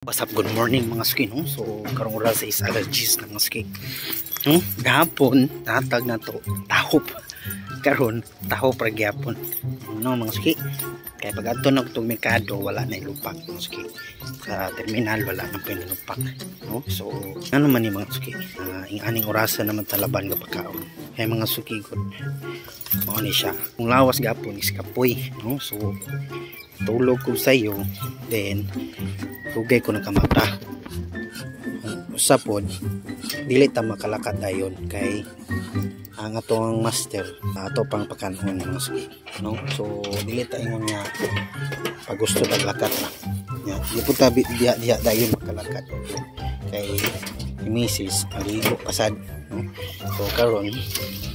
What's up, good morning mga ski, no? So karong oras is allergies na mga ski, no? Gahapon natag na to tahop, karon tahop ra gyapon, no mga ski. Kaya pag adto na tong merkado wala na ilupak mga ski, sa terminal wala na pinilupak, no? So ano man ni mga ski, ing aning orasa naman talaban ga pagkaon. Kaya mga ski good mao ni siya, kung lawas gapon is kapoy, no? So tulog ko sayo, then rugay ko ng kamata. Usapod dili ta makalakad dayon kay ang atong master ato pang pakanon mga ski, no? So dili ta ingon nga pag gusto paglakad na nya di po tabi diha dayon makalakad kay misis maligo pasad, no? So karon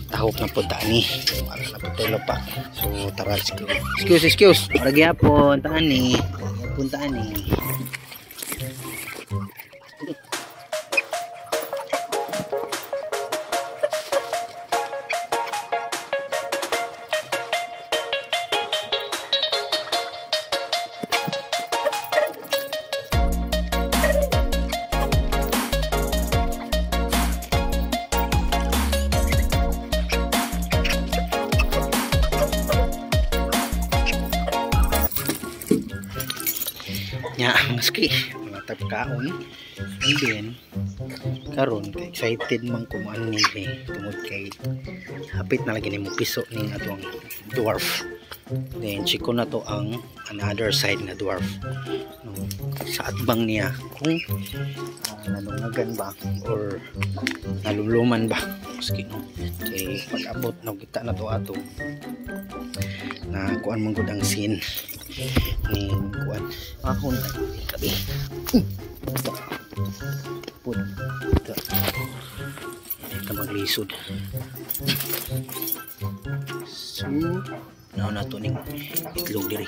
tahop na pud ani wala na pud pa. So tara, excuse para gyapon taani punta ani. Nya mga ski mga tagkaon, and then karon kay excited man ko man ni tungod kay hapit na lagi nimo piso ning atong dwarf. Then chiko na to ang another side na dwarf, no? Sa atbang niya kung nalungagan ba or naluluman ba ski, no? Kay pag abot na kita na to ato na kuan man gud ang scene ni kuan ahon kabi pud ka maglisod. So now na to ning itlog diri.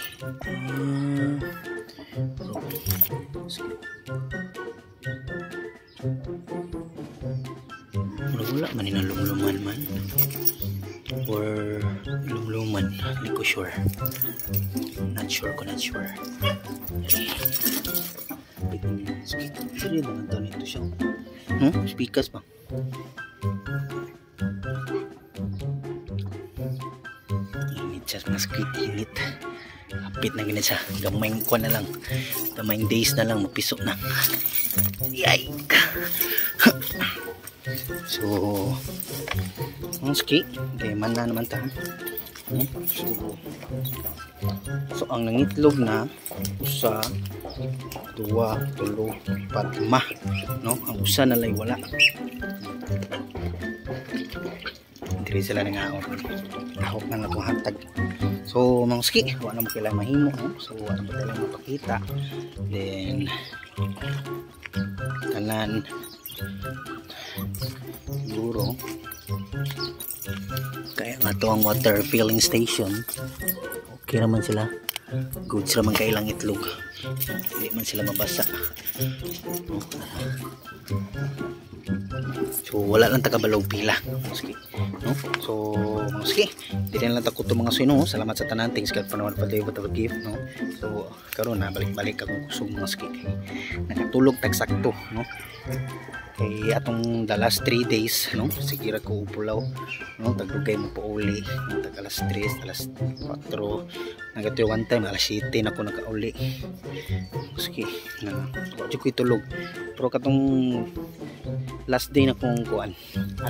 Wala man inalumluman man or lumluman, hindi ko sure. Not sure. Sige naman daw nito siya. Speakers ba? Init siya, mas init. Hapit na ganit siya. Gamayng ko na lang. Gamayng days na lang, mapiso na. Yay! So, ang ski, kaya man na naman ta. So ang nangitlog na usa, duwa, tulo, pat, lima, no? Ang usa na lay wala. Diri sila nangaon. Tahop na natong hatag. So mga ski, wala mo kailangan mahimo, no? So wala mo kailangan mapakita. Then kanan siguro kaya nga to ang water filling station, okay naman sila, good sila man kailang itlog, hindi man sila mabasa, no? So wala lang tagabalaw pila, no? So mga ski, hindi lang tako to mga sino. Salamat sa tanan, thanks God for naman pala yung gift, no? So karon na balik akong kusog mga ski, nakatulog tagsakto, no? Kay atong the last 3 days, no? Sigira ko upulaw, no? Tagdugay mo po uli, no? Tag alas 3, alas 4, nagatiyo one time alas 7 na ko nakauli. Sige, wadyo ko itulog. Pero katong last day na kong kuan,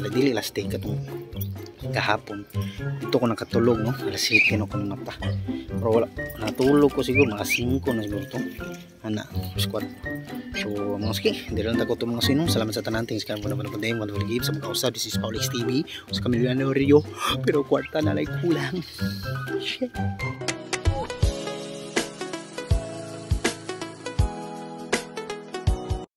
dili last day, katong kahapon dito ko nakatulog, no? Alas 7 na ko ng mata. Pero wala, natulog ko siguro mga 5 na siguro to squad. So mga ski, hindi lang tako to mga sinong. Salamat sa tanan, thanks ka po naman po din. Wonderful gift sa mga kausap. This is Paulix TV sa Camilo Rio, pero kwarta na like kulang. Shit.